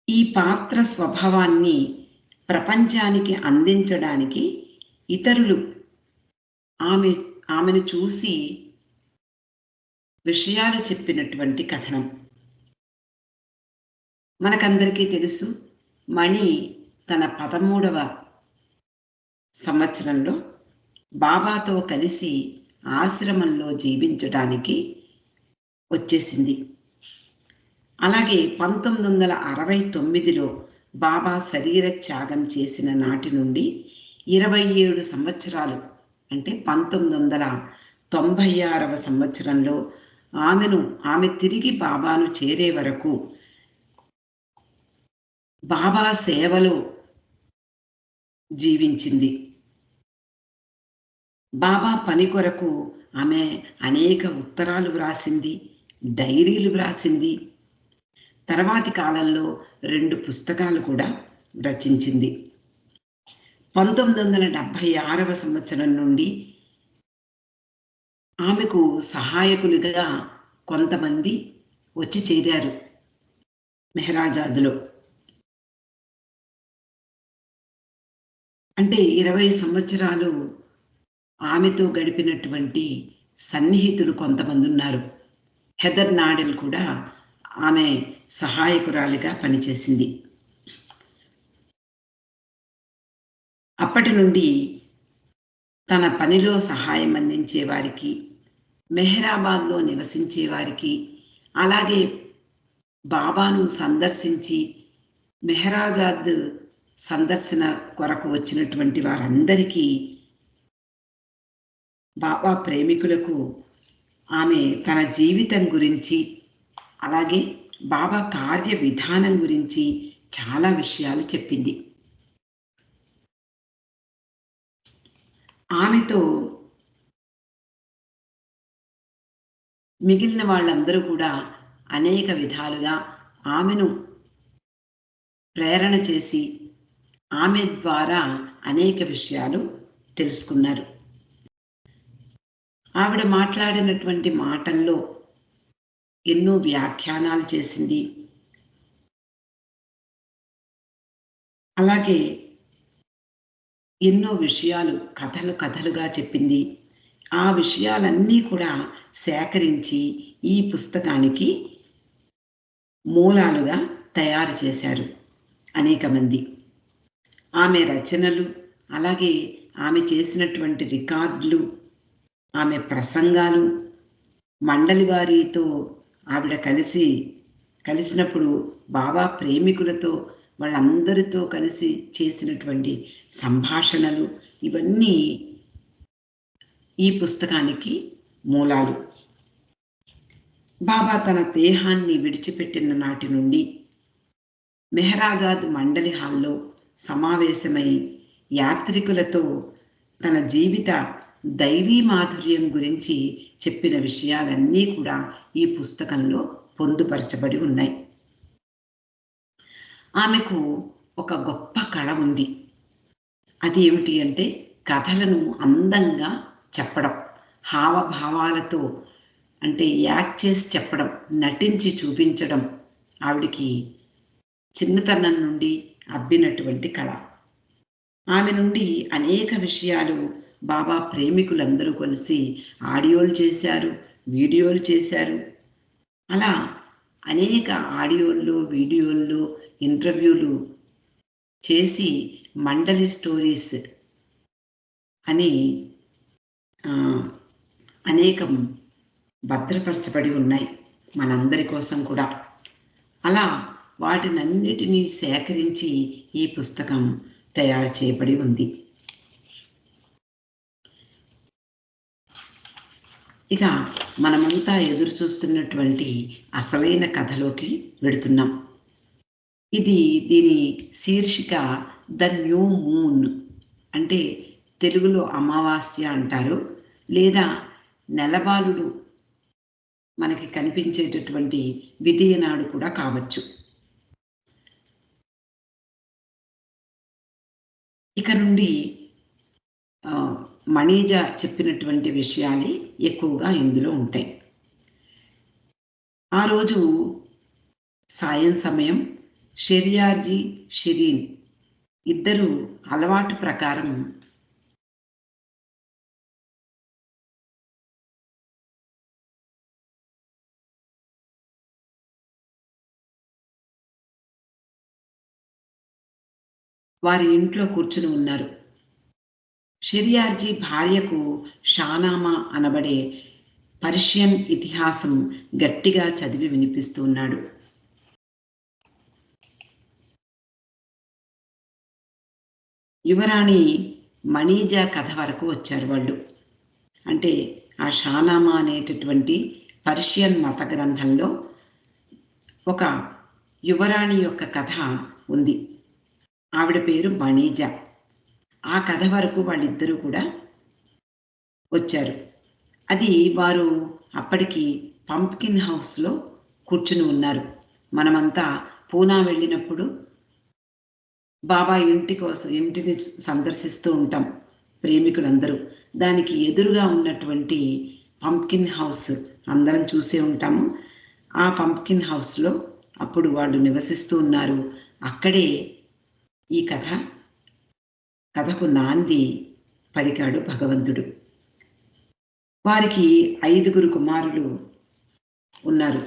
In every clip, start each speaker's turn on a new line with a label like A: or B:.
A: ఈ పాత్ర స్వభావాన్ని ప్రపంచానికి అందించడానికి ఇతరులు ఆమె ఆమెను చూసి విషయాలు చెప్పినటువంటి కథనం. మనకందరికీ తెలుసు, మణి తన 13వ సంవత్సరంలో బాబాతో కలిసి ఆశ్రమంలో జీవించడానికి వచ్చేసింది. అలాగే 1969లో బాబా శరీర త్యాగం చేసిన నాటి నుండి 27 సంవత్సరాలు, అంటే 1996వ సంవత్సరంలో ఆమె తిరిగి బాబాను చేరే వరకు బాబా సేవలో జీవించింది. బాబా పని కొరకు ఆమె అనేక ఉత్తరాలు వ్రాసింది, డైరీలు వ్రాసింది. తర్వాతి కాలంలో 2 పుస్తకాలు కూడా రచించింది. 1976వ సంవత్సరం నుండి ఆమెకు సహాయకులుగా కొంతమంది వచ్చి చేరారు మెహరాజాద్లో. అంటే 20 సంవత్సరాలు ఆమెతో గడిపినటువంటి సన్నిహితులు కొంతమంది ఉన్నారు. హెదర్ నాడెల్ కూడా ఆమె సహాయకురాలిగా పనిచేసింది. అప్పటి నుండి తన పనిలో సహాయం అందించే వారికి, మెహరాబాద్లో నివసించే వారికి, అలాగే బాబాను సందర్శించి మెహరాజాద్ సందర్శన కొరకు వచ్చినటువంటి వారందరికీ, బాబా ప్రేమికులకు ఆమె తన జీవితం గురించి, అలాగే బాబా కార్య విధానం గురించి చాలా విషయాలు చెప్పింది. ఆమెతో మిగిలిన వాళ్ళందరూ కూడా అనేక విధాలుగా ఆమెను ప్రేరణ చేసి ఆమె ద్వారా అనేక విషయాలు తెలుసుకున్నారు. ఆవిడ మాట్లాడినటువంటి మాటల్లో ఎన్నో వ్యాఖ్యానాలు చేసింది. అలాగే ఎన్నో విషయాలు కథలుగా చెప్పింది. ఆ విషయాలన్నీ కూడా సేకరించి ఈ పుస్తకానికి మూలాలుగా తయారు చేశారు అనేక మంది. ఆమె రచనలు, అలాగే ఆమె చేసినటువంటి రికార్డులు, ఆమె ప్రసంగాలు, మండలి వారితో ఆవిడ కలిసినప్పుడు బాబా ప్రేమికులతో వాళ్ళందరితో కలిసి చేసినటువంటి సంభాషణలు, ఇవన్నీ ఈ పుస్తకానికి మూలాలు. బాబా తన దేహాన్ని విడిచిపెట్టిన నాటి నుండి మెహరాజాద్ మండలి హాల్లో సమావేశమై యాత్రికులతో తన జీవిత దైవీ మాధుర్యం గురించి చెప్పిన విషయాలన్నీ కూడా ఈ పుస్తకంలో పొందుపరచబడి ఉన్నాయి. ఆమెకు ఒక గొప్ప కళ ఉంది. అది ఏమిటి అంటే కథలను అందంగా చెప్పడం, హావభావాలతో, అంటే యాక్ట్ చేసి చెప్పడం, నటించి చూపించడం ఆవిడికి చిన్నతనం నుండి అబ్బినటువంటి కళ. ఆమె నుండి అనేక విషయాలు బాబా ప్రేమికులందరూ కలిసి ఆడియోలు చేశారు, వీడియోలు చేశారు. అలా అనేక ఆడియోల్లో, వీడియోల్లో ఇంటర్వ్యూలు చేసి మండలి స్టోరీస్ అని అనేకం భద్రపరచబడి ఉన్నాయి మనందరి కోసం కూడా. అలా వాటినన్నిటినీ సేకరించి ఈ పుస్తకం తయారు చేయబడి ఉంది. ఇక మనమంతా ఎదురు చూస్తున్నటువంటి అసలైన కథలోకి వెడుతున్నాం. దీని శీర్షిక ద న్యూ మూన్, అంటే తెలుగులో అమావాస్య అంటారు, లేదా నెలబాలుడు మనకి కనిపించేటటువంటి విధియనాడు కూడా కావచ్చు. ఇక నుండి మణిజ చెప్పినటువంటి విషయాలే ఎక్కువగా ఇందులో ఉంటాయి. ఆ రోజు సాయం సమయం షెరియార్జీ, షిరీన్ ఇద్దరు అలవాటు ప్రకారం వారి ఇంట్లో కూర్చుని ఉన్నారు. షెరియార్జీ భార్యకు షానామా అనబడే పర్షియన్ ఇతిహాసం గట్టిగా చదివి వినిపిస్తూ ఉన్నాడు. యువరాణి మణీజా కథ వరకు వచ్చారు వాళ్ళు. అంటే ఆ షానామా అనేటటువంటి పర్షియన్ మత గ్రంథంలో ఒక యువరాణి యొక్క కథ ఉంది. ఆవిడ పేరు మణీజా. ఆ కథ వరకు వాళ్ళిద్దరూ కూడా వచ్చారు. అది వారు అప్పటికి పంప్కిన్ హౌస్లో కూర్చుని ఉన్నారు. మనమంతా పూనా వెళ్ళినప్పుడు బాబా ఇంటిని సందర్శిస్తూ ఉంటాం ప్రేమికులందరూ. దానికి ఎదురుగా ఉన్నటువంటి పంప్కిన్ హౌస్ అందరం చూసే ఉంటాము. ఆ పంప్కిన్ హౌస్లో అప్పుడు వాళ్ళు నివసిస్తూ ఉన్నారు. అక్కడే ఈ కథకు నాంది పలికాడు భగవంతుడు. వారికి 5 కుమారులు ఉన్నారు.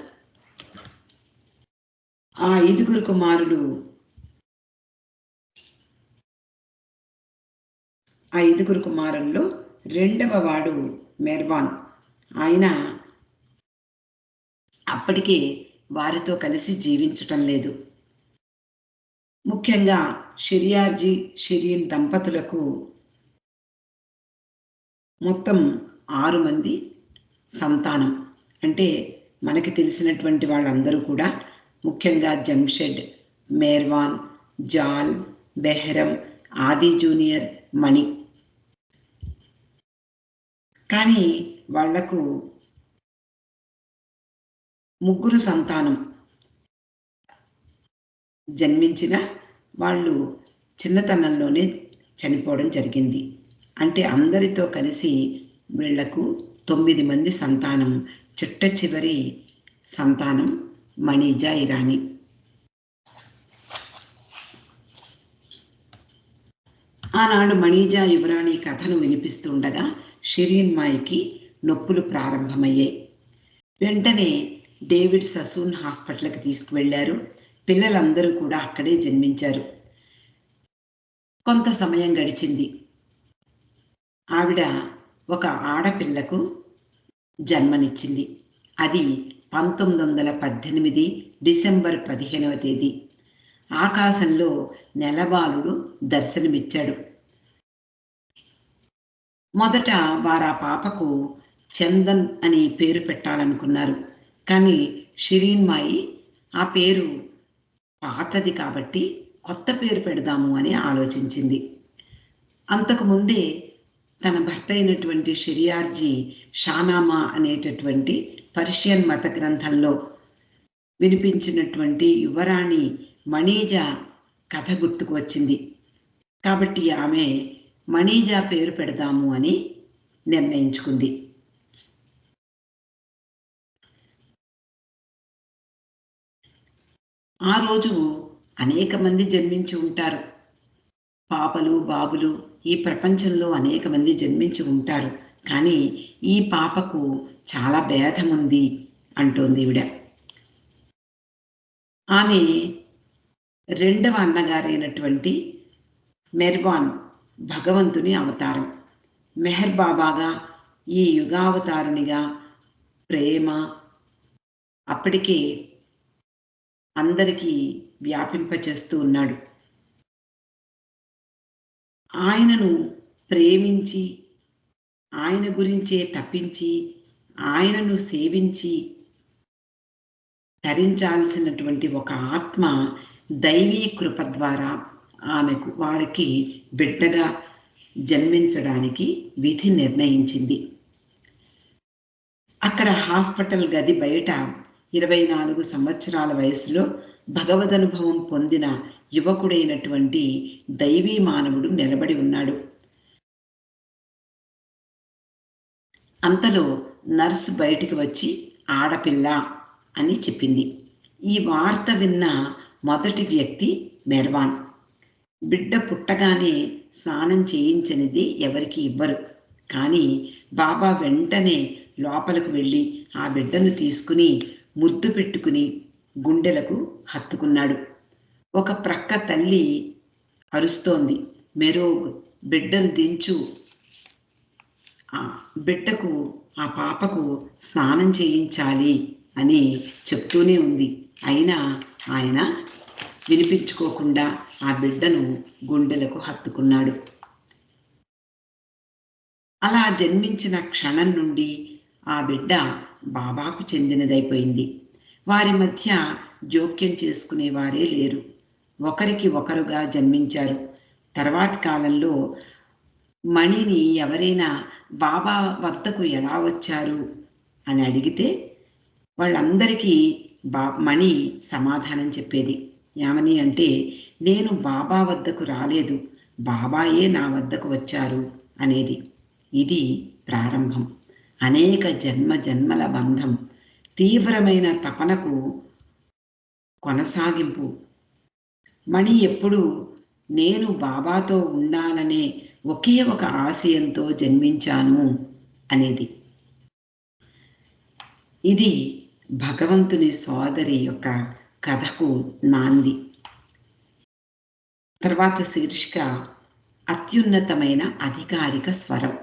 A: ఆ 5 కుమారులు ఆ 5 కుమారుల్లో 2వ వాడు మెర్వాన్. ఆయన అప్పటికే వారితో కలిసి జీవించటం లేదు. ముఖ్యంగా షెరియార్జీ, షిరీన్ దంపతులకు మొత్తం 6 మంది సంతానం. అంటే మనకి తెలిసినటువంటి వాళ్ళందరూ కూడా ముఖ్యంగా జంషెడ్, మేర్వాన్, జాల్, బెహ్రం, ఆది జూనియర్, మణి. కానీ వాళ్లకు 3 సంతానం జన్మించిన వాళ్ళు చిన్నతనంలోనే చనిపోవడం జరిగింది. అంటే అందరితో కలిసి వీళ్లకు 9 మంది సంతానం. చిట్ట చివరి సంతానం మణీజా ఇరానీ. ఆనాడు మణీజా యువరాణి కథను వినిపిస్తుండగా షిరీన్ మాయికి నొప్పులు ప్రారంభమయ్యాయి. వెంటనే డేవిడ్ ససూన్ హాస్పిటల్కి తీసుకువెళ్లారు. పిల్లలందరూ కూడా అక్కడే జన్మించారు. కొంత సమయం గడిచింది. ఆవిడ ఒక ఆడపిల్లకు జన్మనిచ్చింది. అది 1918 డిసెంబర్ 15వ తేదీ. ఆకాశంలో నెలబాలుడు దర్శనమిచ్చాడు. మొదట వారా పాపకు చందన్ అని పేరు పెట్టాలనుకున్నారు. కానీ షిరీన్ మాయి ఆ పేరు పాతది కాబట్టి కొత్త పేరు పెడదాము అని ఆలోచించింది. అంతకుముందే తన భర్త అయినటువంటి షెరియార్జీ షానామా అనేటటువంటి పర్షియన్ మత గ్రంథంలో వినిపించినటువంటి యువరాణి మణీజా కథ గుర్తుకు వచ్చింది. కాబట్టి ఆమె మణీజా పేరు పెడదాము అని నిర్ణయించుకుంది. ఆ రోజు అనేక మంది జన్మించి ఉంటారు. పాపలు, బాబులు ఈ ప్రపంచంలో అనేక మంది జన్మించి ఉంటారు. కానీ ఈ పాపకు చాలా భేదం ఉంది అంటోంది ఈవిడ. ఆమె 2వ అన్నగారైనటువంటి మెర్వాన్ భగవంతుని అవతారం. మెహర్ బాబాగా ఈ యుగావతారునిగా ప్రేమ అప్పటికే అందరికీ వ్యాపింపచేస్తూ ఉన్నాడు. ఆయనను ప్రేమించి, ఆయన గురించే తప్పించి, ఆయనను సేవించి ధరించాల్సినటువంటి ఒక ఆత్మ దైవీ కృప ద్వారా ఆమెకు వారికి బిడ్డగా జన్మించడానికి విధి నిర్ణయించింది. అక్కడ హాస్పిటల్ గది బయట 24 సంవత్సరాల వయసులో భగవదనుభవం పొందిన యువకుడైనటువంటి దైవీ మానవుడు నిలబడి ఉన్నాడు. అంతలో నర్స్ బయటికి వచ్చి ఆడపిల్ల అని చెప్పింది. ఈ వార్త విన్న మొదటి వ్యక్తి మెర్వాన్. బిడ్డ పుట్టగానే స్నానం చేయించనిది ఎవరికి ఇవ్వరు. కానీ బాబా వెంటనే లోపలకు వెళ్ళి ఆ బిడ్డను తీసుకుని ముద్దు పెట్టుకుని గుండెలకు హత్తుకున్నాడు. ఒక ప్రక్క తల్లి అరుస్తోంది, మెరోగ్ బిడ్డను దించు, ఆ బిడ్డకు ఆ పాపకు స్నానం చేయించాలి అని చెప్తూనే ఉంది. అయినా ఆయన వినిపించుకోకుండా ఆ బిడ్డను గుండెలకు హత్తుకున్నాడు. అలా జన్మించిన క్షణం నుండి ఆ బిడ్డ బాబాకు చెందినదైపోయింది. వారి మధ్య జోక్యం చేసుకునేవారే లేరు. ఒకరికి ఒకరుగా జన్మించారు. తర్వాతి కాలంలో మణిని ఎవరైనా బాబా వద్దకు ఎలా వచ్చారు అని అడిగితే వాళ్ళందరికీ మణి సమాధానం చెప్పేది. ఏమని అంటే, నేను బాబా వద్దకు రాలేదు, బాబాయే నా వద్దకు వచ్చారు అనేది. ఇది ప్రారంభం. అనేక జన్మ జన్మల బంధం, తీవ్రమైన తపనకు కొనసాగింపు. మణి ఎప్పుడు నేను బాబాతో ఉండాలనే ఒకే ఒక ఆశయంతో జన్మించాను అనేది. ఇది భగవంతుని సోదరి యొక్క కథకు నాంది. తర్వాత శీర్షిక అత్యున్నతమైన అధికారిక స్వరం.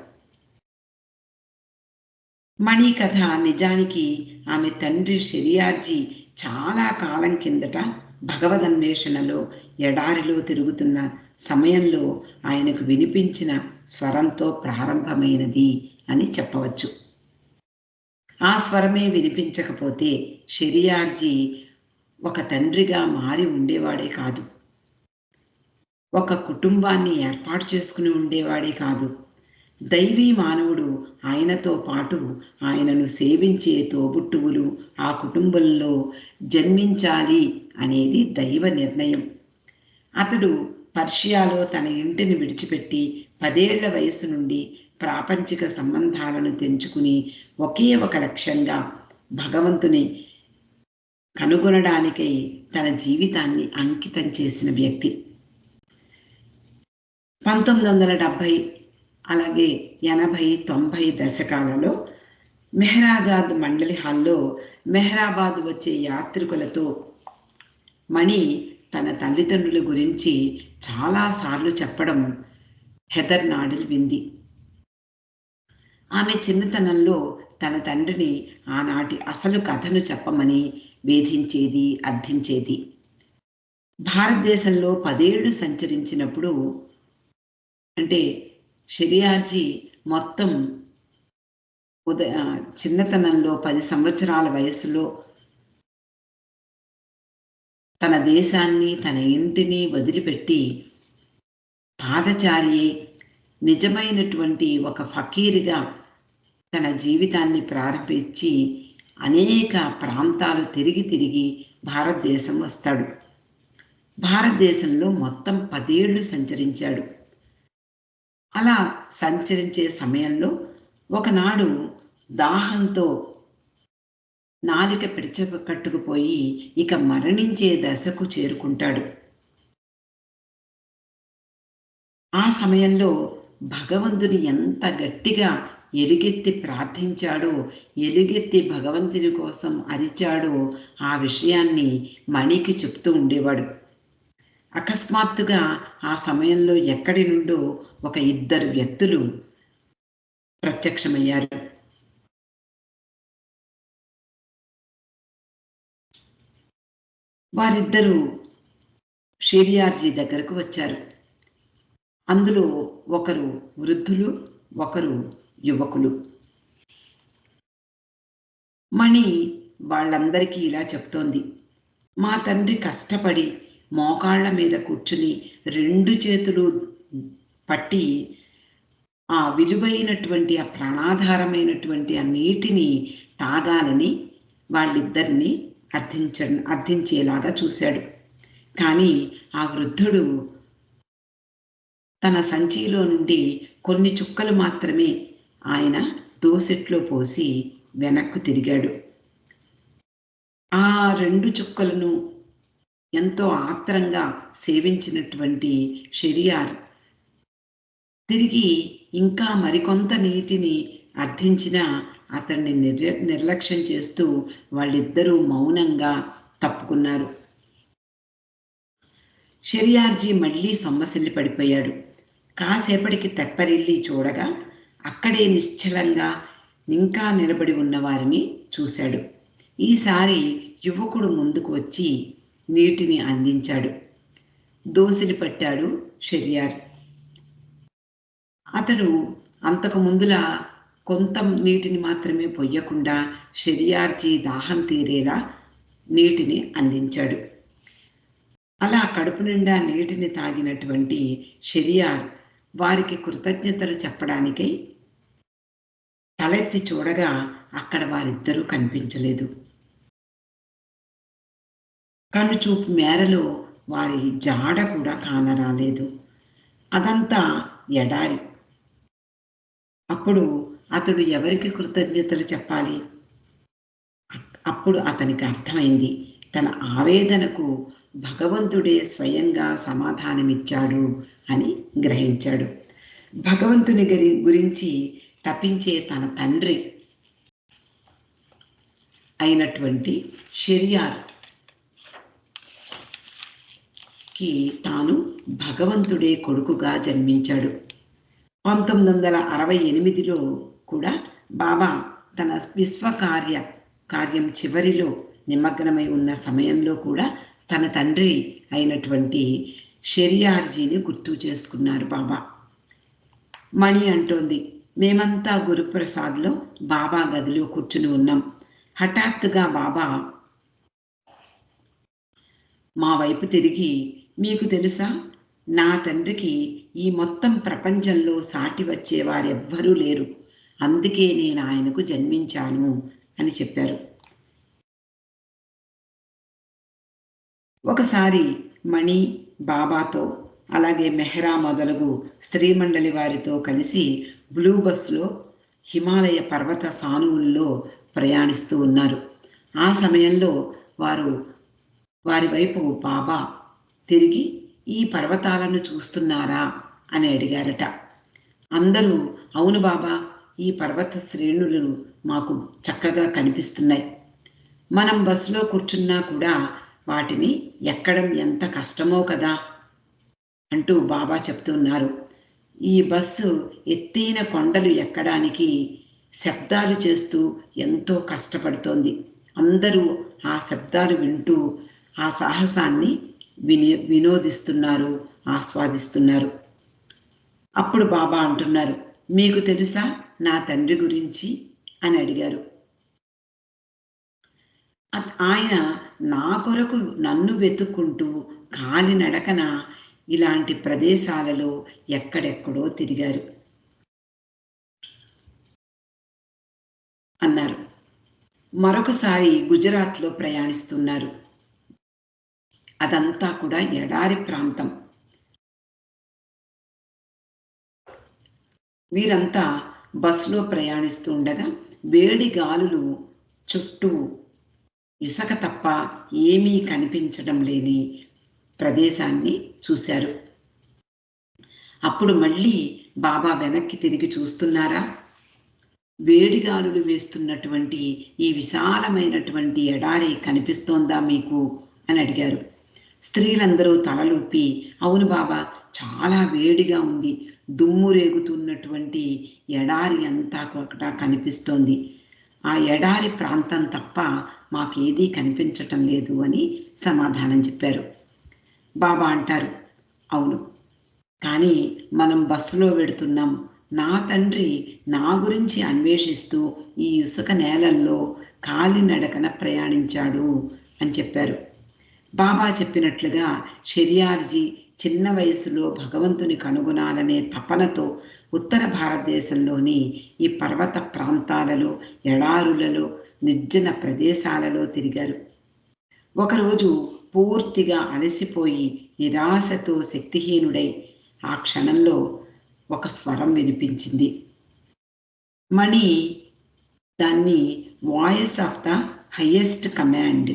A: మణి కథ నిజానికి ఆమె తండ్రి షెరియార్జీ చాలా కాలం కిందట భగవదన్వేషణలో ఎడారిలో తిరుగుతున్న సమయంలో ఆయనకు వినిపించిన స్వరంతో ప్రారంభమైనది అని చెప్పవచ్చు. ఆ స్వరమే వినిపించకపోతే షెరియార్జీ ఒక తండ్రిగా మారి ఉండేవాడే కాదు, ఒక కుటుంబాన్ని ఏర్పాటు చేసుకుని ఉండేవాడే కాదు. దైవీ మానవుడు ఆయనతో పాటు ఆయనను సేవించే తోబుట్టువులు ఆ కుటుంబంలో జన్మించాలి అనేది దైవ నిర్ణయం. అతడు పర్షియాలో తన ఇంటిని విడిచిపెట్టి 10 ఏళ్ల వయసు నుండి ప్రాపంచిక సంబంధాలను తెంచుకుని ఒకే ఒక లక్ష్యంగా భగవంతుని కనుగొనడానికై తన జీవితాన్ని అంకితం చేసిన వ్యక్తి. 1970 అలాగే 80, 90 దశకాలలో మెహరాజాద్ మండలి హాల్లో మెహరాబాద్ వచ్చే యాత్రికులతో మణి తన తల్లిదండ్రుల గురించి చాలాసార్లు చెప్పడం హెదర్ నాడిల్ వింది. ఆమె చిన్నతనంలో తన తండ్రిని ఆనాటి అసలు కథను చెప్పమని వేధించేది, అర్థించేది. భారతదేశంలో 10 ఏళ్లు సంచరించినప్పుడు, అంటే షెరియార్జీ మొత్తం చిన్నతనంలో 10 సంవత్సరాల వయసులో తన దేశాన్ని, తన ఇంటిని వదిలిపెట్టి పాదచారియే నిజమైనటువంటి ఒక ఫకీరుగా తన జీవితాన్ని ప్రారంభించి అనేక ప్రాంతాలు తిరిగి తిరిగి భారతదేశం వస్తాడు. భారతదేశంలో మొత్తం 10 ఏళ్లు సంచరించాడు. అలా సంచరించే సమయంలో ఒకనాడు దాహంతో నాలిక పిడిచకట్టుకుపోయి ఇక మరణించే దశకు చేరుకుంటాడు. ఆ సమయంలో భగవంతుని ఎంత గట్టిగా ఎలుగెత్తి ప్రార్థించాడో, ఎలుగెత్తి భగవంతుని కోసం అరిచాడో ఆ విషయాన్ని మణికి చెప్తూ ఉండేవాడు. అకస్మాత్తుగా ఆ సమయంలో ఎక్కడి నుండో ఒక 2 వ్యక్తులు ప్రత్యక్షమయ్యారు. వారిద్దరూ షెరియార్జీ దగ్గరకు వచ్చారు. అందులో ఒకరు వృద్ధులు, ఒకరు యువకులు. మణి వాళ్ళందరికీ ఇలా చెప్తోంది, మా తండ్రి కష్టపడి మోకాళ్ల మీద కూర్చుని 2 చేతులు పట్టి ఆ విలువైనటువంటి, ఆ ప్రాణాధారమైనటువంటి ఆ నీటిని తాగాలని వాళ్ళిద్దరిని అర్థించేలాగా చూశాడు. కానీ ఆ వృద్ధుడు తన సంచిలో నుండి కొన్ని చుక్కలు మాత్రమే ఆయన దోసెట్లో పోసి వెనక్కు తిరిగాడు. ఆ 2 చుక్కలను ఎంతో ఆత్రంగా సేవించినటువంటి షెరియార్ తిరిగి ఇంకా మరికొంత నీటిని అర్థించిన అతన్ని నిర్లక్ష్యం చేస్తూ వాళ్ళిద్దరూ మౌనంగా తప్పుకున్నారు. షెరియార్జీ మళ్ళీ సొమ్మసిల్లి పడిపోయాడు. కాసేపటికి తెప్పరిల్లి చూడగా అక్కడే నిశ్చలంగా ఇంకా నిలబడి ఉన్న వారిని చూశాడు. ఈసారి యువకుడు ముందుకు వచ్చి నీటిని అందించాడు. దోసిలి పట్టాడు షెరియార్. అతడు అంతకు ముందులా కొంత నీటిని మాత్రమే పొయ్యకుండా షెరియార్జీ దాహం తీరేలా నీటిని అందించాడు. అలా కడుపు నిండా నీటిని తాగినటువంటి షెరియార్ వారికి కృతజ్ఞతలు చెప్పడానికై తలెత్తి చూడగా అక్కడ వారిద్దరూ కనిపించలేదు. కనుచూపు మేరలో వారి జాడ కూడా కానరాలేదు. అదంతా ఎడారి. అప్పుడు అతడు ఎవరికి కృతజ్ఞతలు చెప్పాలి? అప్పుడు అతనికి అర్థమైంది, తన ఆవేదనకు భగవంతుడే స్వయంగా సమాధానమిచ్చాడు అని గ్రహించాడు. భగవంతుని గురించి తపించే తన తండ్రి అయినటువంటి షెరియార్కి తాను భగవంతుడే కొడుకుగా జన్మించాడు. 1968లో కూడా బాబా తన కార్యం చివరిలో నిమగ్నమై ఉన్న సమయంలో కూడా తన తండ్రి అయినటువంటి షెరియార్జీని గుర్తు చేసుకున్నారు బాబా. మణి అంటోంది, మేమంతా గురుప్రసాద్లో బాబా గదిలో కూర్చుని ఉన్నాం. హఠాత్తుగా బాబా మా వైపు తిరిగి, మీకు తెలుసా, నా తండ్రికి ఈ మొత్తం ప్రపంచంలో సాటి వచ్చేవారెవ్వరూ లేరు, అందుకే నేను ఆయనకు జన్మించాను అని చెప్పారు. ఒకసారి మణి బాబాతో అలాగే మెహ్రా మొదలగు స్త్రీ మండలి వారితో కలిసి బ్లూ బస్లో హిమాలయ పర్వత సానువుల్లో ప్రయాణిస్తూ ఉన్నారు. ఆ సమయంలో వారి వైపు బాబా తిరిగి, ఈ పర్వతాలను చూస్తున్నారా అని అడిగారట. అందరూ అవును బాబా, ఈ పర్వత శ్రేణులు మాకు చక్కగా కనిపిస్తున్నాయి. మనం బస్సులో కూర్చున్నా కూడా వాటిని ఎక్కడం ఎంత కష్టమో కదా అంటూ బాబా చెప్తున్నారు. ఈ బస్సు ఎత్తైన కొండలు ఎక్కడానికి శబ్దాలు చేస్తూ ఎంతో కష్టపడుతోంది. అందరూ ఆ శబ్దాలు వింటూ ఆ సాహసాన్ని వినోదిస్తున్నారు, ఆస్వాదిస్తున్నారు. అప్పుడు బాబా అంటున్నారు, మీకు తెలుసా నా తండ్రి గురించి అని అడిగారు. ఆయన నా కొరకు నన్ను వెతుక్కుంటూ కాలినడకన ఇలాంటి ప్రదేశాలలో ఎక్కడెక్కడో తిరిగారు అన్నారు. మరొకసారి గుజరాత్లో ప్రయాణిస్తున్నారు. అదంతా కూడా ఎడారి ప్రాంతం. వీరంతా బస్సులో ప్రయాణిస్తూ ఉండగా వేడి గాలులు చుట్టూ ఇసుక తప్ప ఏమీ కనిపించడం లేని ప్రదేశాన్ని చూశారు. అప్పుడు మళ్ళీ బాబా వెనక్కి తిరిగి చూస్తున్నారా, వేడిగాలులు వేస్తున్నటువంటి ఈ విశాలమైనటువంటి ఎడారి కనిపిస్తోందా మీకు అని అడిగారు. స్త్రీలందరూ తలలూపి అవును బాబా, చాలా వేడిగా ఉంది, దుమ్ము రేగుతున్నటువంటి ఎడారి అంతా కూడా కనిపిస్తోంది, ఆ ఎడారి ప్రాంతం తప్ప మాకేదీ కనిపించటం లేదు అని సమాధానం చెప్పారు. బాబా అంటారు, అవును, కానీ మనం బస్సులో వెడుతున్నాం, నా తండ్రి నా గురించి అన్వేషిస్తూ ఈ ఇసుక నేలల్లో కాలినడకన ప్రయాణించాడు అని చెప్పారు. బాబా చెప్పినట్లుగా షెరియార్జీ చిన్న వయసులో భగవంతుని కనుగొనాలనే తపనతో ఉత్తర భారతదేశంలోని ఈ పర్వత ప్రాంతాలలో, ఎడారులలో, నిర్జన ప్రదేశాలలో తిరిగారు. ఒకరోజు పూర్తిగా అలసిపోయి నిరాశతో శక్తిహీనుడై ఆ క్షణంలో ఒక స్వరం వినిపించింది. మణి దాన్ని voice of the highest command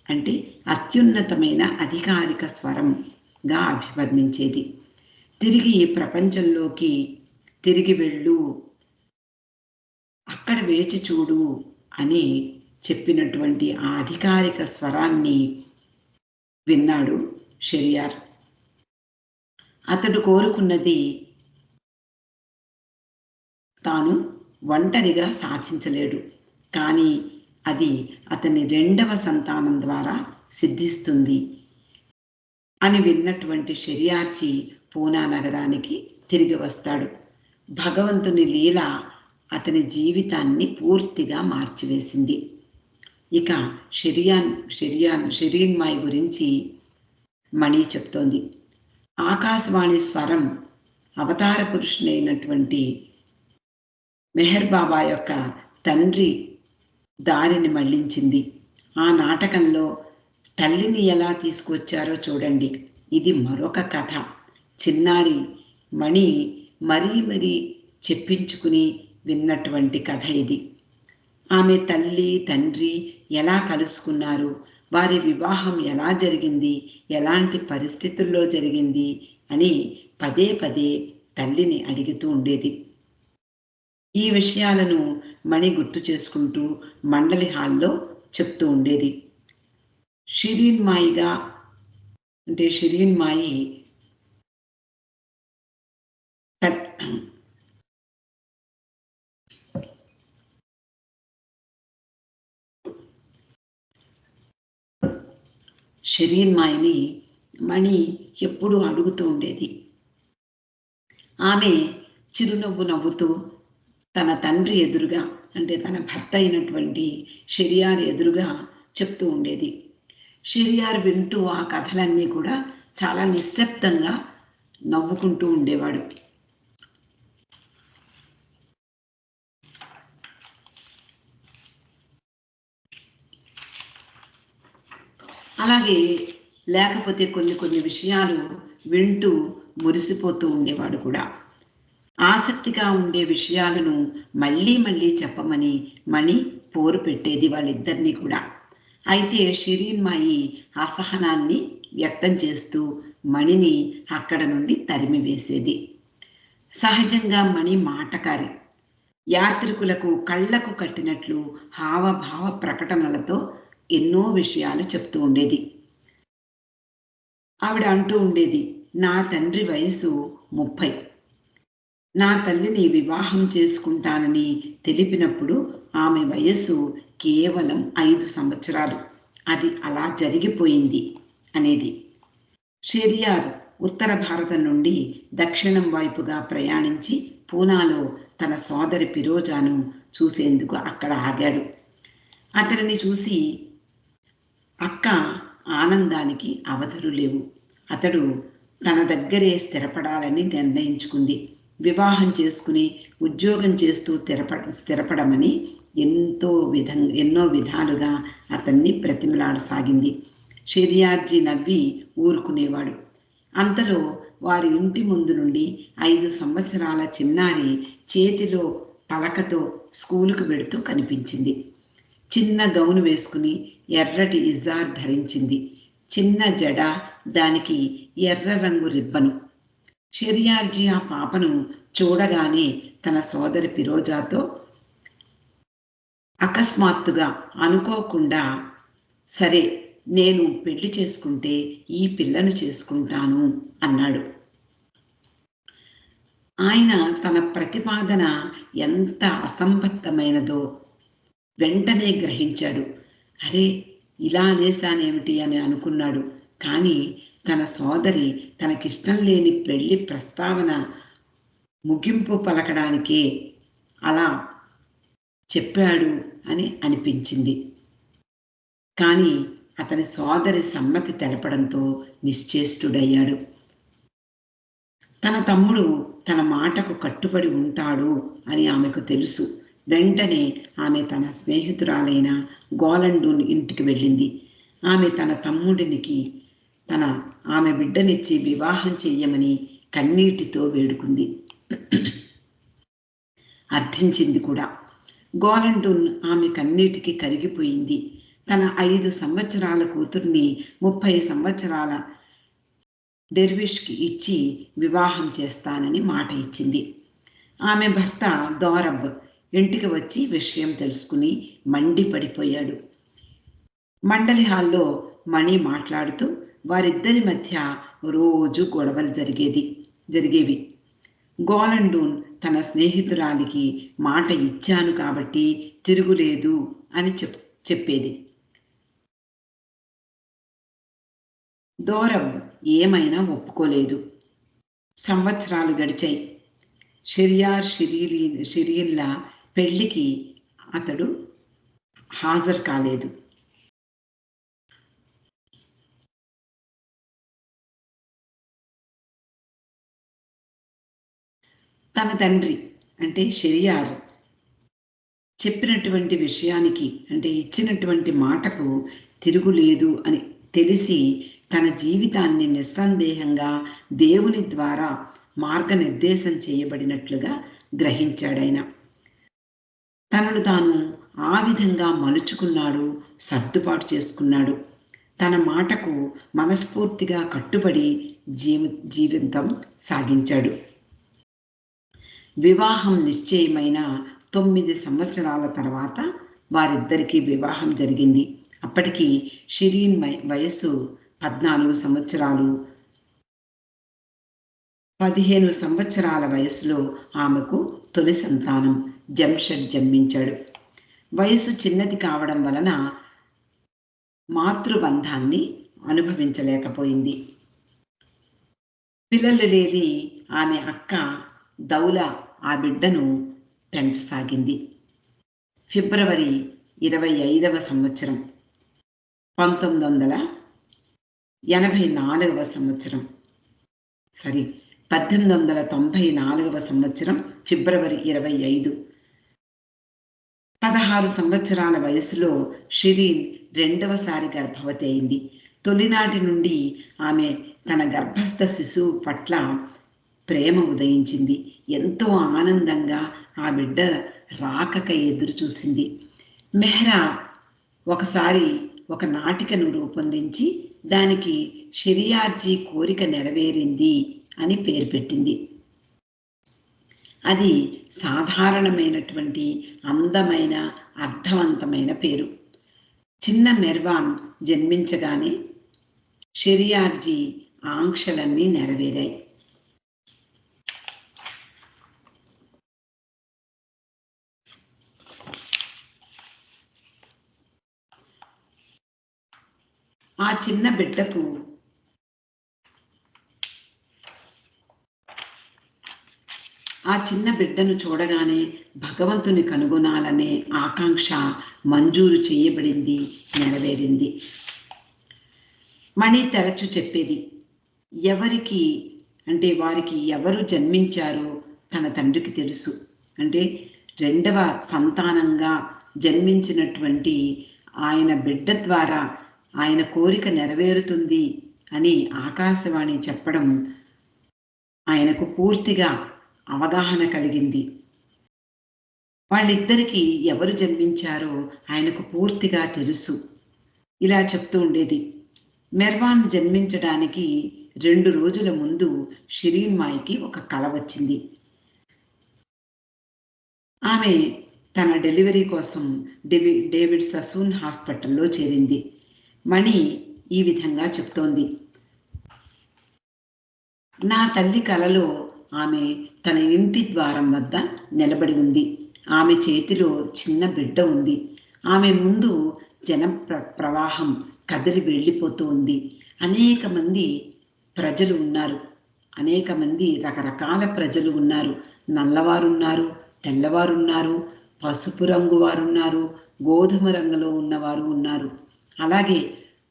A: అంటే అత్యున్నతమైన అధికారిక స్వరంగా అభివర్ణించేది. తిరిగి ప్రపంచంలోకి తిరిగి వెళ్ళు, అక్కడ వేచి చూడు అని చెప్పినటువంటి ఆ అధికారిక స్వరాన్ని విన్నాడు షెరియార్. అతడు కోరుకున్నది తాను ఒంటరిగా సాధించలేడు, కానీ అది అతని రెండవ సంతానం ద్వారా సిద్ధిస్తుంది అని విన్నటువంటి షెరియార్జీ పూనా నగరానికి తిరిగి వస్తాడు. భగవంతుని లీల అతని జీవితాన్ని పూర్తిగా మార్చివేసింది. ఇక షెరీన్మాయి గురించి మణి చెప్తోంది. ఆకాశవాణి స్వరం అవతార పురుషుడైనటువంటి మెహర్ బాబా యొక్క తండ్రి దారిని మళ్లించింది. ఆ నాటకంలో తల్లిని ఎలా తీసుకొచ్చారో చూడండి. ఇది మరొక కథ. చిన్నారి మణి మరీ చెప్పించుకుని విన్నటువంటి కథ ఇది. ఆమె తల్లి తండ్రి ఎలా కలుసుకున్నారు, వారి వివాహం ఎలా జరిగింది, ఎలాంటి పరిస్థితుల్లో జరిగింది అని పదే తల్లిని అడుగుతూ ఉండేది. ఈ విషయాలను మణి గుర్తు చేసుకుంటూ మండలి హాల్లో చెప్తూ ఉండేది. షిరీన్మాయిగా అంటే షిరీన్మాయి షిరీన్మాయిని మణి ఎప్పుడూ అడుగుతూ ఉండేది. ఆమె చిరునవ్వు నవ్వుతూ తన తండ్రి ఎదురుగా, అంటే తన భర్త అయినటువంటి షెరియార్ ఎదురుగా చెప్తూ ఉండేది. షెరియార్ వింటూ ఆ కథలన్నీ కూడా చాలా నిశ్శబ్దంగా నవ్వుకుంటూ ఉండేవాడు. అలాగే లేకపోతే కొన్ని విషయాలు వింటూ మురిసిపోతూ ఉండేవాడు కూడా. ఆసక్తిగా ఉండే విషయాలను మళ్ళీ చెప్పమని మణి పోరు పెట్టేది వాళ్ళిద్దరినీ కూడా. అయితే షిరీన్మాయి అసహనాన్ని వ్యక్తం చేస్తూ మణిని అక్కడ నుండి తరిమివేసేది. సహజంగా మణి మాటకారి. యాత్రికులకు కళ్ళకు కట్టినట్లు హావభావ ప్రకటనలతో ఎన్నో విషయాలు చెప్తూ ఉండేది. ఆవిడ అంటూ ఉండేది, నా తండ్రి వయసు 30. నా తల్లిని వివాహం చేసుకుంటానని తెలిపినప్పుడు ఆమె వయస్సు కేవలం 5 సంవత్సరాలు. అది అలా జరిగిపోయింది అనేది. షెరియార్ ఉత్తర భారతం నుండి దక్షిణం వైపుగా ప్రయాణించి పూనాలో తన సోదరి ఫిరోజాను చూసేందుకు అక్కడ ఆగాడు. అతనిని చూసి అక్క ఆనందానికి అవధులు లేవు. అతడు తన దగ్గరే స్థిరపడాలని నిర్ణయించుకుంది. వివాహం చేసుకుని ఉద్యోగం చేస్తూ స్థిరపడమని ఎన్నో విధాలుగా అతన్ని ప్రతిమలాడసాగింది. షెరియార్జీ నవ్వి ఊరుకునేవాడు. అంతలో వారి ఇంటి ముందు నుండి 5 సంవత్సరాల చిన్నారి చేతిలో పలకతో స్కూలుకు వెడుతూ కనిపించింది. చిన్న గౌను వేసుకుని ఎర్రటి ఇజార్ ధరించింది. చిన్న జడ, దానికి ఎర్ర రంగు రిబ్బను. షెరియార్జీ ఆ పాపను చూడగానే తన సోదరి ఫిరోజాతో అకస్మాత్తుగా అనుకోకుండా, సరే నేను పెళ్లి చేసుకుంటే ఈ పిల్లను చేసుకుంటాను అన్నాడు. ఆయన తన ప్రతిపాదన ఎంత అసంబద్ధమైనదో వెంటనే గ్రహించాడు. అరే, ఇలా అనేసానేమిటి అని అనుకున్నాడు. కానీ తన సోదరి తనకిష్టం లేని పెళ్లి ప్రస్తావన ముగింపు పలకడానికే అలా చెప్పాడు అని అనిపించింది. కానీ అతని సోదరి సమ్మతి తెలపడంతో నిశ్చేష్టుడయ్యాడు. తన తమ్ముడు తన మాటకు కట్టుబడి ఉంటాడు అని ఆమెకు తెలుసు. వెంటనే ఆమె తన స్నేహితురాలైన గోలండూన్ ఇంటికి వెళ్ళింది. ఆమె తన తమ్ముడినికి ఆమె బిడ్డనిచ్చి వివాహం చెయ్యమని కన్నీటితో వేడుకుంది. అర్థించింది కూడా. గోలండూన్ ఆమె కన్నీటికి కరిగిపోయింది. తన 5 సంవత్సరాల కూతుర్ని 30 సంవత్సరాల డెర్విష్కి ఇచ్చి వివాహం చేస్తానని మాట ఇచ్చింది. ఆమె భర్త దోరబ్ ఇంటికి వచ్చి విషయం తెలుసుకుని మండిపడిపోయాడు. మండలి హాల్లో మణి మాట్లాడుతూ వారిద్దరి మధ్య రోజు గొడవలు జరిగేవి. గోలండూన్ తన స్నేహితురాలికి మాట ఇచ్చాను కాబట్టి తిరుగులేదు అని చెప్పేది. దోరబ్ ఏమైనా ఒప్పుకోలేదు. సంవత్సరాలు గడిచాయి. షిరీన్ల పెళ్లికి అతడు హాజరు కాలేదు. తన తండ్రి అంటే షెరియార్ చెప్పినటువంటి విషయానికి అంటే ఇచ్చినటువంటి మాటకు తిరుగులేదు అని తెలిసి తన జీవితాన్ని నిస్సందేహంగా దేవుని ద్వారా మార్గనిర్దేశం చేయబడినట్లుగా గ్రహించాడాయన. తనను తాను ఆ విధంగా మలుచుకున్నాడు, సర్దుబాటు చేసుకున్నాడు. తన మాటకు మనస్ఫూర్తిగా కట్టుబడి జీవితం సాగించాడు. వివాహం నిశ్చయమైన 9 సంవత్సరాల తర్వాత వారిద్దరికీ వివాహం జరిగింది. అప్పటికి షిరీన్ వయస్సు 14 సంవత్సరాలు. 15 సంవత్సరాల వయసులో ఆమెకు తొలి సంతానం జంషెడ్ జన్మించాడు. వయసు చిన్నది కావడం వలన మాతృబంధాన్ని అనుభవించలేకపోయింది. పిల్లలు లేని ఆమె అక్క దౌలా ఆ బిడ్డను పెంచసాగింది. ఫిబ్రవరి 25వ సంవత్సరం 1894వ సంవత్సరం 1894వ సంవత్సరం ఫిబ్రవరి 25. 16 సంవత్సరాల వయసులో షిరీన్ రెండవసారి గర్భవతి అయింది. తొలినాటి నుండి ఆమె తన గర్భస్థ శిశువు పట్ల ప్రేమ ఉదయించింది. ఎంతో ఆనందంగా ఆ బిడ్డ రాకకై ఎదురు చూసింది. మెహ్రా ఒకసారి ఒక నాటికను రూపొందించి దానికి షెరియార్జీ కోరిక నెరవేరింది అని పేరు పెట్టింది. అది సాధారణమైనటువంటి అందమైన అర్థవంతమైన పేరు. చిన్న మెర్వాన్ జన్మించగానే షెరియార్జీ ఆంక్షలన్నీ నెరవేరాయి. ఆ చిన్న బిడ్డను చూడగానే భగవంతుని కనుగొనాలనే ఆకాంక్ష మంజూరు చేయబడింది, నెరవేరింది. మణి తరచు చెప్పేది, వారికి ఎవరు జన్మించారో తన తండ్రికి తెలుసు. అంటే రెండవ సంతానంగా జన్మించినటువంటి ఆయన బిడ్డ ద్వారా ఆయన కోరిక నెరవేరుతుంది అని ఆకాశవాణి చెప్పడం ఆయనకు పూర్తిగా అవగాహన కలిగింది. వాళ్ళిద్దరికీ ఎవరు జన్మించారో ఆయనకు పూర్తిగా తెలుసు. ఇలా చెప్తూ ఉండేది. మెర్వాన్ జన్మించడానికి 2 రోజుల ముందు షిరీన్ మాయికి ఒక కల వచ్చింది. ఆమె తన డెలివరీ కోసం డేవిడ్ ససూన్ హాస్పిటల్లో చేరింది. మణి ఈ విధంగా చెప్తోంది. నా తల్లి కలలో ఆమె తన ఇంటి ద్వారం వద్ద నిలబడి ఉంది. ఆమె చేతిలో చిన్న బిడ్డ ఉంది. ఆమె ముందు జన ప్రవాహం కదిలి వెళ్ళిపోతూ ఉంది. అనేక మంది ప్రజలు ఉన్నారు. అనేక మంది రకరకాల ప్రజలు ఉన్నారు. నల్లవారున్నారు, తెల్లవారున్నారు, పసుపు రంగు వారున్నారు, గోధుమ రంగులో ఉన్నవారు ఉన్నారు. అలాగే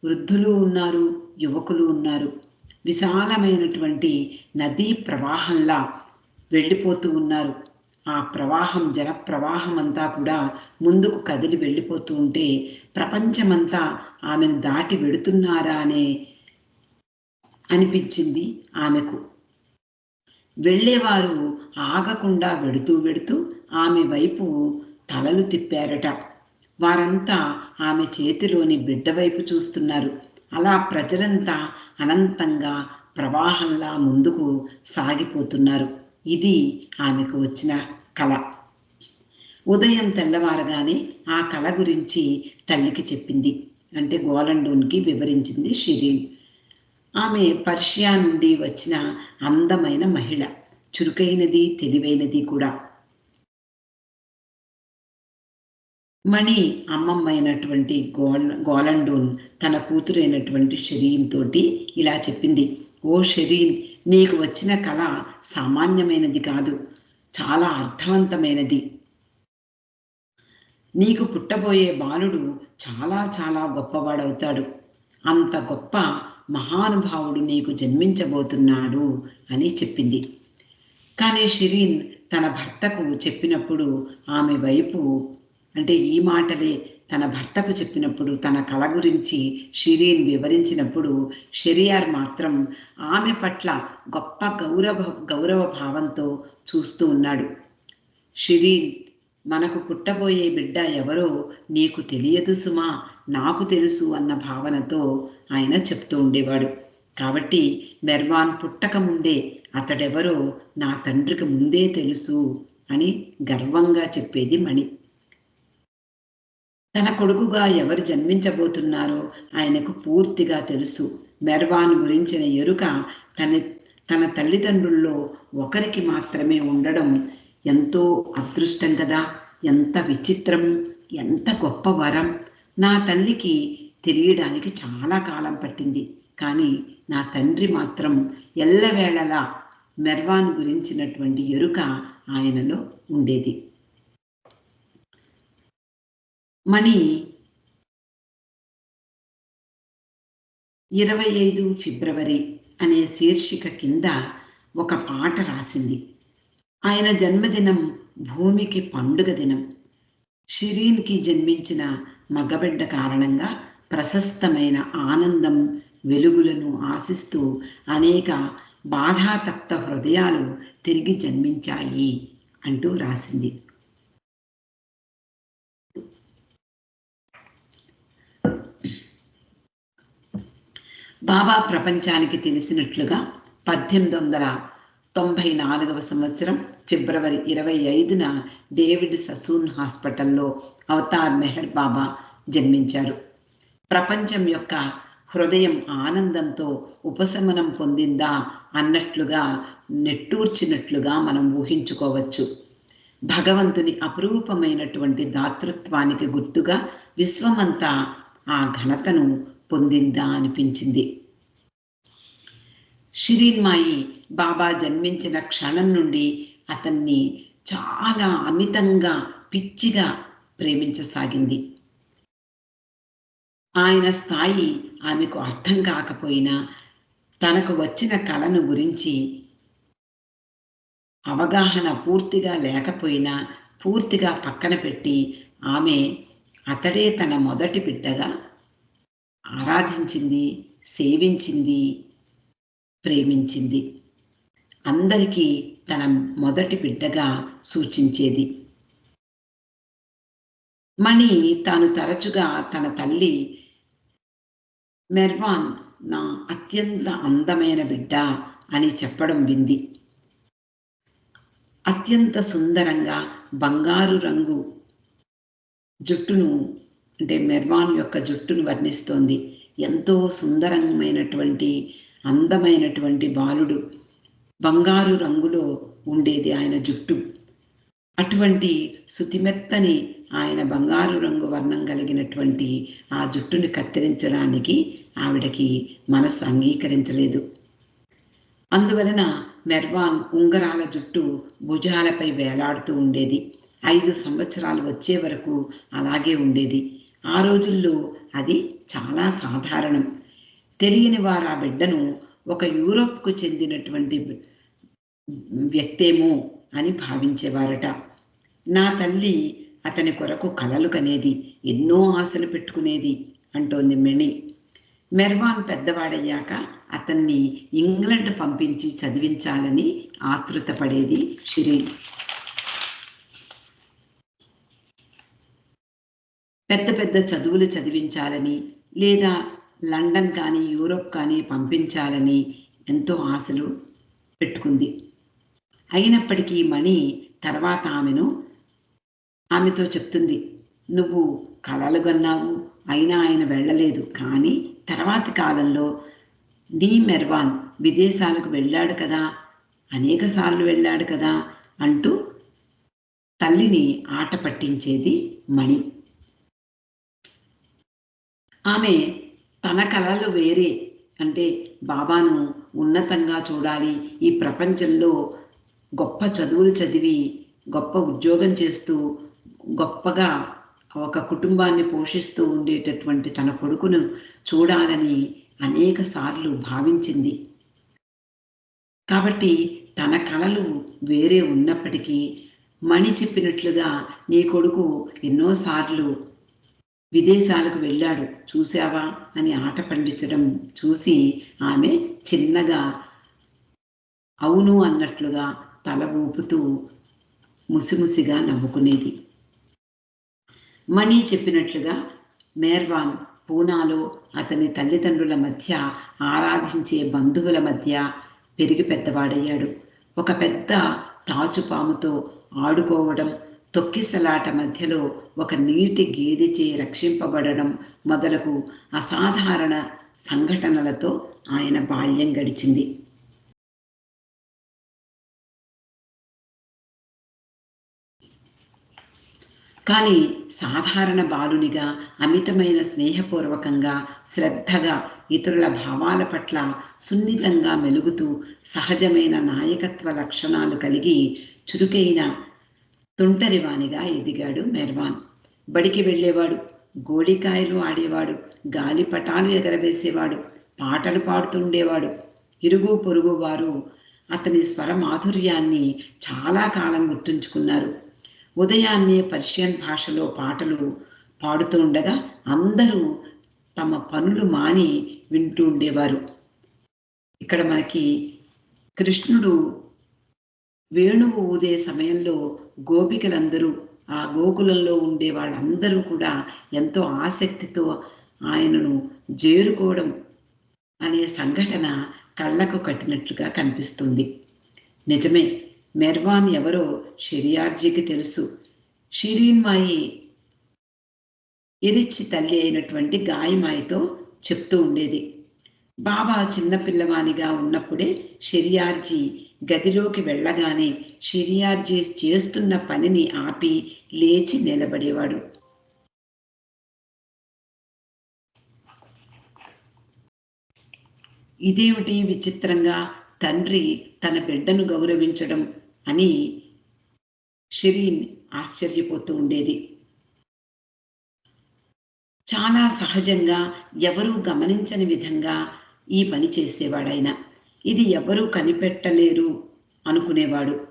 A: వృద్ధులు ఉన్నారు, యువకులు ఉన్నారు. విశాలమైనటువంటి నదీ ప్రవాహంలా వెళ్ళిపోతూ ఉన్నారు. ఆ ప్రవాహం, జన ప్రవాహం అంతా కూడా ముందుకు కదిలి వెళ్ళిపోతూ ఉంటే ప్రపంచమంతా ఆమెను దాటి వెడుతున్నారా అనే అనిపించింది ఆమెకు. వెళ్ళేవారు ఆగకుండా వెడుతూ ఆమె వైపు తలలు తిప్పారట. వారంతా ఆమె చేతిలోని బిడ్డ వైపు చూస్తున్నారు. అలా ప్రజలంతా అనంతంగా ప్రవాహంలా ముందుకు సాగిపోతున్నారు. ఇది ఆమెకు వచ్చిన కళ. ఉదయం తెల్లవారగానే ఆ కళ గురించి తల్లికి చెప్పింది. అంటే గోలండూన్కి వివరించింది షిరీన్. ఆమె పర్షియా నుండి వచ్చిన అందమైన మహిళ, చురుకైనది, తెలివైనది కూడా. మణి అమ్మమ్మైనటువంటి గోలండూన్ తన కూతురైనటువంటి షిరీన్ తోటి ఇలా చెప్పింది. ఓ షిరీన్, నీకు వచ్చిన కళ సామాన్యమైనది కాదు, చాలా అర్థవంతమైనది. నీకు పుట్టబోయే బాలుడు చాలా చాలా గొప్పవాడవుతాడు. అంత గొప్ప మహానుభావుడు నీకు జన్మించబోతున్నాడు అని చెప్పింది. కానీ షిరీన్ తన భర్తకు చెప్పినప్పుడు ఆమె వైపు, అంటే ఈ మాటలే తన భర్తకు చెప్పినప్పుడు, తన కళ గురించి షిరీన్ వివరించినప్పుడు షెరియార్ మాత్రం ఆమె పట్ల గొప్ప గౌరవ భావంతో చూస్తూ ఉన్నాడు. షిరీన్, మనకు పుట్టబోయే బిడ్డ ఎవరో నీకు తెలియదు సుమా, నాకు తెలుసు అన్న భావనతో ఆయన చెప్తూ ఉండేవాడు. కాబట్టి మెర్వాన్ పుట్టక ముందే అతడెవరో నా తండ్రికి ముందే తెలుసు అని గర్వంగా చెప్పేది మణి. తన కొడుకుగా ఎవరు జన్మించబోతున్నారో ఆయనకు పూర్తిగా తెలుసు. మెర్వాన్ గురించిన ఎరుక తన తల్లిదండ్రుల్లో ఒకరికి మాత్రమే ఉండడం ఎంతో అదృష్టం కదా. ఎంత విచిత్రం, ఎంత గొప్ప వరం. నా తల్లికి తెలియడానికి చాలా కాలం పట్టింది, కానీ నా తండ్రి మాత్రం ఎల్లవేళలా మెర్వాన్ గురించినటువంటి ఎరుక ఆయనలో ఉండేది. మణి 25 ఫిబ్రవరి అనే శీర్షిక కింద ఒక పాట రాసింది. ఆయన జన్మదినం భూమికి పండుగ దినం. షిరీన్కి జన్మించిన మగబిడ్డ కారణంగా ప్రశస్తమైన ఆనందం వెలుగులను ఆశిస్తూ అనేక బాధాతప్త హృదయాలు తిరిగి జన్మించాయి అంటూ రాసింది. బాబా ప్రపంచానికి తెలిసినట్లుగా 1894 సంవత్సరం ఫిబ్రవరి 25న డేవిడ్ ససూన్ హాస్పిటల్లో అవతార్ మెహర్ బాబా జన్మించారు. ప్రపంచం యొక్క హృదయం ఆనందంతో ఉపశమనం పొందిందా అన్నట్లుగా నెట్టూర్చినట్లుగా మనం ఊహించుకోవచ్చు. భగవంతుని అపురూపమైనటువంటి దాతృత్వానికి గుర్తుగా విశ్వమంతా ఆ ఘనతను పొందిందా అనిపించింది. షిరీన్ మాయి బాబా జన్మించిన క్షణం నుండి అతన్ని చాలా అమితంగా పిచ్చిగా ప్రేమించసాగింది. ఆయన స్థాయి ఆమెకు అర్థం కాకపోయినా, తనకు వచ్చిన కళను గురించి అవగాహన పూర్తిగా లేకపోయినా పూర్తిగా పక్కన పెట్టి ఆమె అతడే తన మొదటి బిడ్డగా ఆరాధించింది, సేవించింది, ప్రేమించింది. అందరికీ తన మొదటి బిడ్డగా సూచించేది. మణి తాను తరచుగా తన తల్లి మెర్వాన్ నా అత్యంత అందమైన బిడ్డ అని చెప్పడం వింది. అత్యంత సుందరంగా బంగారు రంగు జుట్టును, అంటే మెర్వాన్ యొక్క జుట్టును వర్ణిస్తోంది. ఎంతో సుందరమైనటువంటి అందమైనటువంటి బాలుడు, బంగారు రంగులో ఉండేది ఆయన జుట్టు. అటువంటి శుతిమెత్తని ఆయన బంగారు రంగు వర్ణం కలిగినటువంటి ఆ జుట్టుని కత్తిరించడానికి ఆవిడకి మనసు అంగీకరించలేదు. అందువలన మెర్వాన్ ఉంగరాల జుట్టు భుజాలపై వేలాడుతూ ఉండేది. 5 సంవత్సరాలు వచ్చే వరకు అలాగే ఉండేది. ఆ రోజుల్లో అది చాలా సాధారణం. తెలియని వారు ఆ బిడ్డను ఒక యూరోప్కు చెందినటువంటి వ్యక్తేమో అని భావించేవారట. నా తల్లి అతని కొరకు కలలు కనేది, ఎన్నో ఆశలు పెట్టుకునేది అంటోంది మణి. మెర్వాన్ పెద్దవాడయ్యాక అతన్ని ఇంగ్లండ్ పంపించి చదివించాలని ఆతృతపడేది షిరీన్. పెద్ద పెద్ద చదువులు చదివించాలని, లేదా లండన్ కానీ, యూరోప్ కానీ పంపించాలని ఎంతో ఆశలు పెట్టుకుంది. అయినప్పటికీ మణి తర్వాత ఆమెతో చెప్తుంది, "నువ్వు కలలు గన్నావు, అయినా ఆయన వెళ్ళలేదు. కానీ తర్వాతి కాలంలో నీ మెర్వాన్ విదేశాలకు వెళ్ళాడు కదా, అనేక సార్లు వెళ్ళాడు కదా" అంటూ తల్లిని ఆట పట్టించేది మణి. ఆమె తన కలలు వేరే, అంటే బాబాను ఉన్నతంగా చూడాలి, ఈ ప్రపంచంలో గొప్ప చదువులు చదివి గొప్ప ఉద్యోగం చేస్తూ గొప్పగా ఒక కుటుంబాన్ని పోషిస్తూ ఉండేటటువంటి తన కొడుకును చూడాలని అనేక సార్లు భావించింది. కాబట్టి తన కలలు వేరే ఉన్నప్పటికీ మణి చెప్పినట్లుగా నీ కొడుకు ఎన్నోసార్లు విదేశాలకు వెళ్ళాడు చూసావా అని ఆట పండించడం చూసి ఆమె చిన్నగా అవును అన్నట్లుగా తల ఊపుతూ ముసిముసిగా నవ్వుకునేది. మణి చెప్పినట్లుగా మెర్వాన్ పూనాలో అతని తల్లిదండ్రుల మధ్య, ఆరాధించే బంధువుల మధ్య పెరిగి పెద్దవాడయ్యాడు. ఒక పెద్ద తాచుపాముతో ఆడుకోవడం, తొక్కిసలాట మధ్యలో ఒక నీటి గేదెచే రక్షింపబడడం మొదలగు అసాధారణ సంఘటనలతో ఆయన బాల్యం గడిచింది. కానీ సాధారణ బాలునిగా అమితమైన స్నేహపూర్వకంగా, శ్రద్ధగా, ఇతరుల భావాల పట్ల సున్నితంగా మెలుగుతూ, సహజమైన నాయకత్వ లక్షణాలు కలిగి చురుకైన తుంటరివానిగా ఎదిగాడు మెర్వాన్. బడికి వెళ్ళేవాడు, గోళికాయలు ఆడేవాడు, గాలిపటాలు ఎగరవేసేవాడు, పాటలు పాడుతుండేవాడు. ఇరుగు పొరుగు వారు అతని స్వర మాధుర్యాన్ని చాలా కాలం గుర్తుంచుకున్నారు. ఉదయాన్నే పర్షియన్ భాషలో పాటలు పాడుతూ ఉండగా అందరూ తమ పనులు మాని వింటూ ఉండేవారు. ఇక్కడ మనకి కృష్ణుడు వేణువు ఊదే సమయంలో గోపికలందరూ, ఆ గోకులంలో ఉండే వాళ్ళందరూ కూడా ఎంతో ఆసక్తితో ఆయనను చేరుకోవడం అనే సంఘటన కళ్ళకు కట్టినట్లుగా కనిపిస్తుంది. నిజమే, మెర్వాన్ ఎవరో షెరియార్జీకి తెలుసు. షిరీన్మాయి ఇరిచి తల్లి అయినటువంటి గాయమాయితో చెప్తూ ఉండేది. బాబా చిన్నపిల్లవానిగా ఉన్నప్పుడే షెరియార్జీ గదిలోకి వెళ్ళగానే షెరియార్జీ చేస్తున్న పనిని ఆపి లేచి నిలబడేవాడు. ఇదేమిటి విచిత్రంగా, తండ్రి తన బిడ్డను గౌరవించడం అని షిరీన్ ఆశ్చర్యపోతూ ఉండేది. చాలా సహజంగా, ఎవరూ గమనించని విధంగా ఈ పని చేసేవాడాయన. ఇది ఎవరూ కనిపెట్టలేరు అనుకునేవాడు.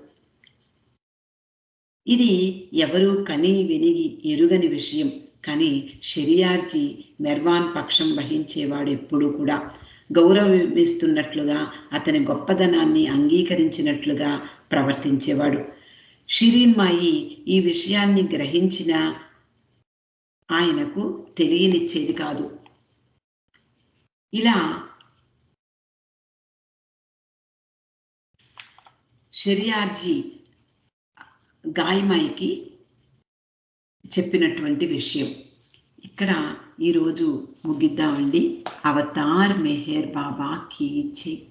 A: ఇది ఎవరూ కని విని ఎరుగని విషయం. కానీ షెరియార్జీ మెర్వాన్ పక్షం వహించేవాడు. ఎప్పుడూ కూడా గౌరవిస్తున్నట్లుగా, అతని గొప్పదనాన్ని అంగీకరించినట్లుగా ప్రవర్తించేవాడు. షిరీన్మాయి ఈ విషయాన్ని గ్రహించిన ఆయనకు తెలియనిచ్చేది కాదు. ఇలా షెరియార్జీ గాయమాయికి చెప్పినటువంటి విషయం ఇక్కడ ఈరోజు ముగిద్దామండి. అవతార్ మెహర్ బాబా కీ జై.